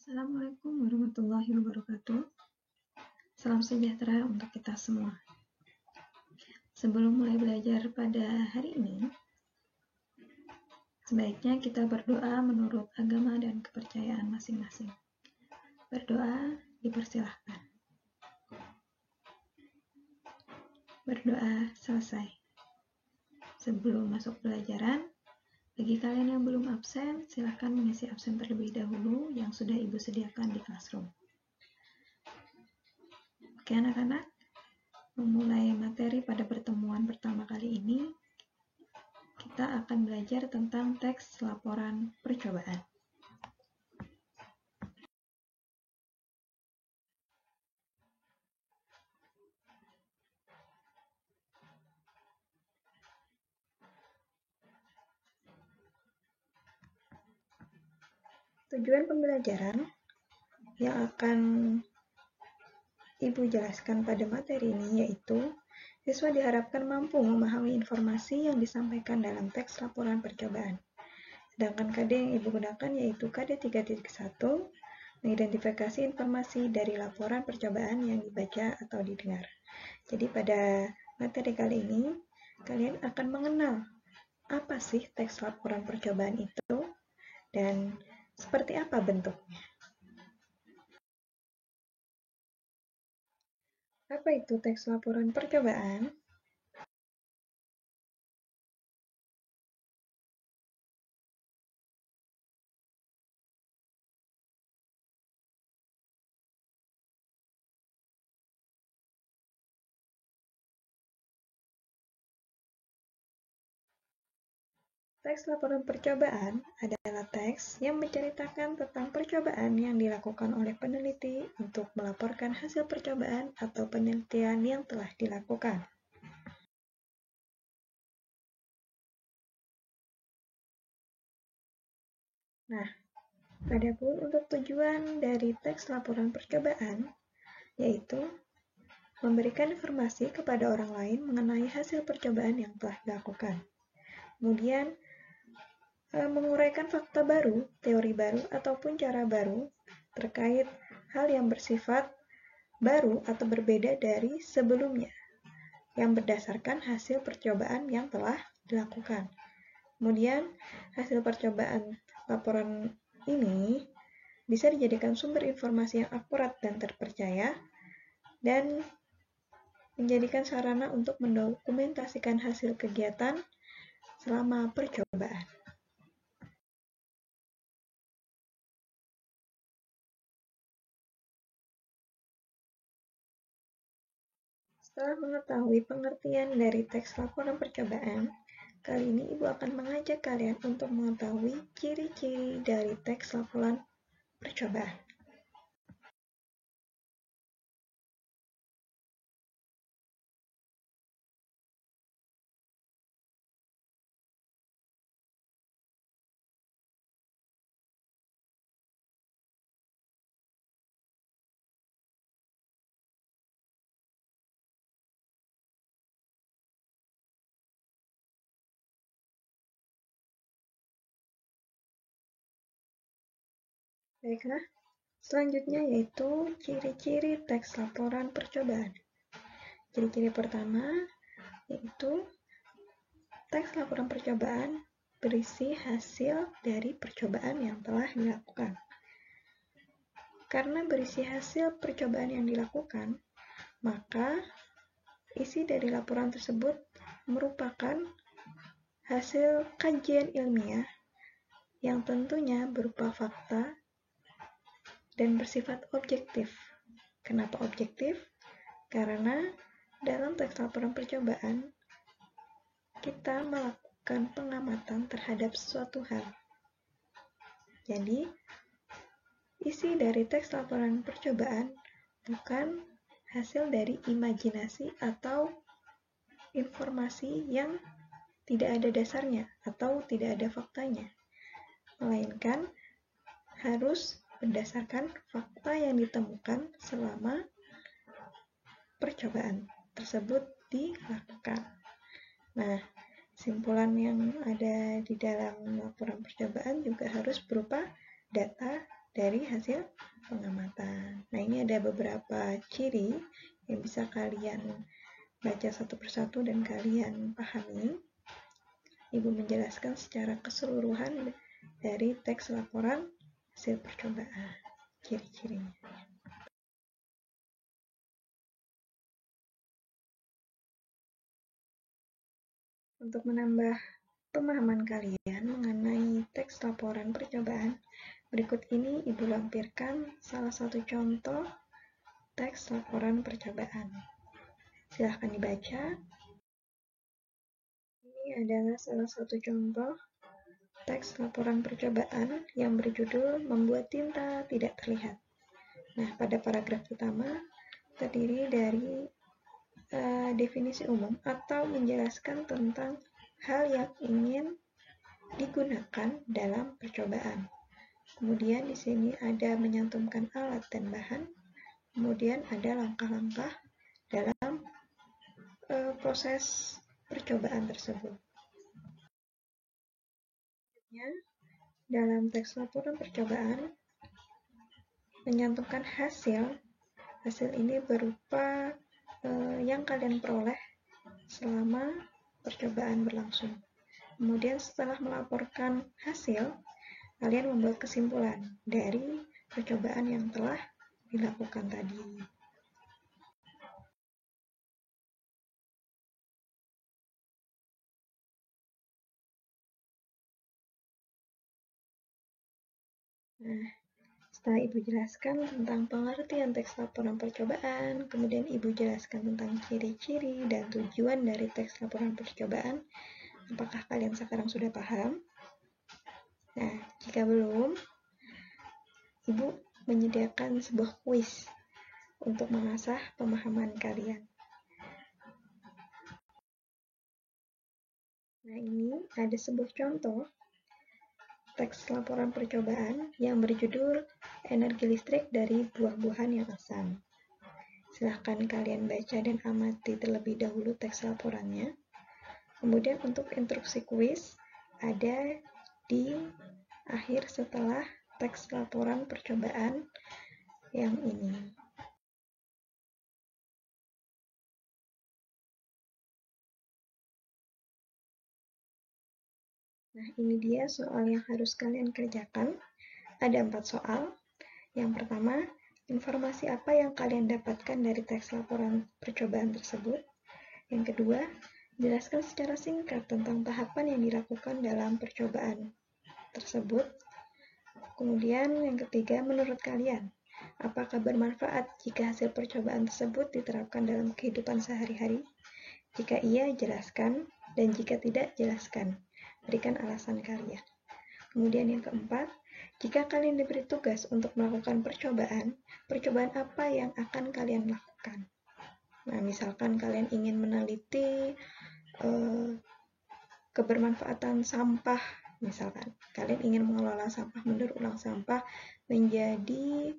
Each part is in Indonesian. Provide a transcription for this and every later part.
Assalamualaikum warahmatullahi wabarakatuh. Salam sejahtera untuk kita semua. Sebelum mulai belajar pada hari ini, sebaiknya kita berdoa menurut agama dan kepercayaan masing-masing. Berdoa dipersilahkan. Berdoa selesai. Sebelum masuk pelajaran, bagi kalian yang belum absen, silahkan mengisi absen terlebih dahulu yang sudah Ibu sediakan di classroom. Oke anak-anak, memulai materi pada pertemuan pertama kali ini, kita akan belajar tentang teks laporan percobaan. Tujuan pembelajaran yang akan Ibu jelaskan pada materi ini yaitu siswa diharapkan mampu memahami informasi yang disampaikan dalam teks laporan percobaan. Sedangkan KD yang Ibu gunakan yaitu KD 3.1, mengidentifikasi informasi dari laporan percobaan yang dibaca atau didengar. Jadi pada materi kali ini, kalian akan mengenal apa sih teks laporan percobaan itu dan seperti apa bentuknya. Apa itu teks laporan percobaan? Teks laporan percobaan adalah teks yang menceritakan tentang percobaan yang dilakukan oleh peneliti untuk melaporkan hasil percobaan atau penelitian yang telah dilakukan. Nah, adapun untuk tujuan dari teks laporan percobaan, yaitu memberikan informasi kepada orang lain mengenai hasil percobaan yang telah dilakukan. Kemudian, menguraikan fakta baru, teori baru, ataupun cara baru terkait hal yang bersifat baru atau berbeda dari sebelumnya yang berdasarkan hasil percobaan yang telah dilakukan. Kemudian, hasil percobaan laporan ini bisa dijadikan sumber informasi yang akurat dan terpercaya dan menjadikan sarana untuk mendokumentasikan hasil kegiatan selama percobaan. Setelah mengetahui pengertian dari teks laporan percobaan, kali ini Ibu akan mengajak kalian untuk mengetahui ciri-ciri dari teks laporan percobaan. Baiklah, selanjutnya yaitu ciri-ciri teks laporan percobaan. Ciri-ciri pertama yaitu teks laporan percobaan berisi hasil dari percobaan yang telah dilakukan. Karena berisi hasil percobaan yang dilakukan, maka isi dari laporan tersebut merupakan hasil kajian ilmiah yang tentunya berupa fakta dan bersifat objektif. Kenapa objektif? Karena dalam teks laporan percobaan, kita melakukan pengamatan terhadap suatu hal. Jadi, isi dari teks laporan percobaan bukan hasil dari imajinasi atau informasi yang tidak ada dasarnya atau tidak ada faktanya, melainkan harus berdasarkan fakta yang ditemukan selama percobaan tersebut dilakukan. Nah, simpulan yang ada di dalam laporan percobaan juga harus berupa data dari hasil beberapa ciri yang bisa kalian baca satu persatu dan kalian pahami. Ibu menjelaskan secara keseluruhan dari teks laporan hasil percobaan, ciri-cirinya. Untuk menambah pemahaman kalian mengenai teks laporan percobaan, berikut ini Ibu lampirkan salah satu contoh teks laporan percobaan. Silahkan dibaca. Ini adalah salah satu contoh teks laporan percobaan yang berjudul Membuat Tinta Tidak Terlihat. Nah, pada paragraf pertama terdiri dari definisi umum atau menjelaskan tentang hal yang ingin digunakan dalam percobaan. Kemudian di sini ada menyantumkan alat dan bahan. Kemudian ada langkah-langkah dalam proses percobaan tersebut. Dalam teks laporan percobaan menyantumkan hasil ini berupa yang kalian peroleh selama percobaan berlangsung. Kemudian setelah melaporkan hasil, kalian membuat kesimpulan dari percobaan yang telah dilakukan tadi. Nah, setelah Ibu jelaskan tentang pengertian teks laporan percobaan, kemudian Ibu jelaskan tentang ciri-ciri dan tujuan dari teks laporan percobaan, apakah kalian sekarang sudah paham? Nah, jika belum, Ibu menyediakan sebuah kuis untuk mengasah pemahaman kalian. Nah, ini ada sebuah contoh teks laporan percobaan yang berjudul Energi Listrik dari Buah-buahan yang Asam. Silahkan kalian baca dan amati terlebih dahulu teks laporannya. Kemudian untuk instruksi kuis ada di akhir setelah teks laporan percobaan yang ini. Nah, ini dia soal yang harus kalian kerjakan. Ada 4 soal. Yang pertama, informasi apa yang kalian dapatkan dari teks laporan percobaan tersebut. Yang kedua, jelaskan secara singkat tentang tahapan yang dilakukan dalam percobaan tersebut. Kemudian yang ketiga, menurut kalian, apakah bermanfaat jika hasil percobaan tersebut diterapkan dalam kehidupan sehari-hari? Jika iya, jelaskan, dan jika tidak, jelaskan. Berikan alasan kalian. Kemudian yang keempat, jika kalian diberi tugas untuk melakukan percobaan apa yang akan kalian lakukan? Nah, misalkan kalian ingin meneliti kebermanfaatan sampah, misalkan kalian ingin mengelola sampah, mendaur ulang sampah menjadi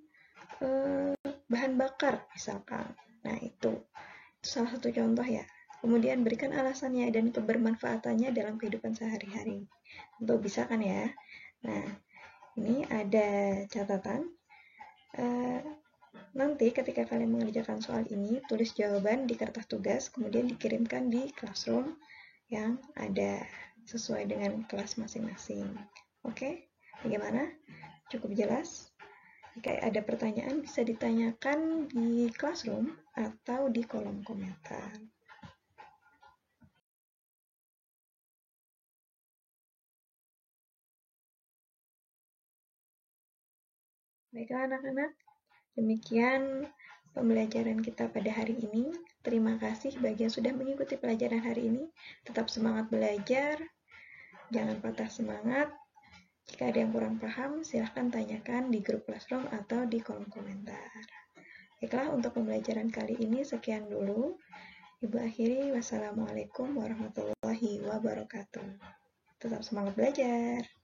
bahan bakar, misalkan. Nah, itu salah satu contoh ya. Kemudian berikan alasannya dan kebermanfaatannya dalam kehidupan sehari-hari. Tentu bisa kan ya? Nah, ini ada catatan. Nanti ketika kalian mengerjakan soal ini, tulis jawaban di kertas tugas, kemudian dikirimkan di classroom yang ada sesuai dengan kelas masing-masing. Oke? Bagaimana? Cukup jelas? Jika ada pertanyaan, bisa ditanyakan di classroom atau di kolom komentar. Baiklah anak-anak, demikian pembelajaran kita pada hari ini. Terima kasih bagi yang sudah mengikuti pelajaran hari ini. Tetap semangat belajar, jangan patah semangat. Jika ada yang kurang paham, silahkan tanyakan di grup classroom atau di kolom komentar. Baiklah, untuk pembelajaran kali ini sekian dulu. Ibu akhiri, wassalamualaikum warahmatullahi wabarakatuh. Tetap semangat belajar.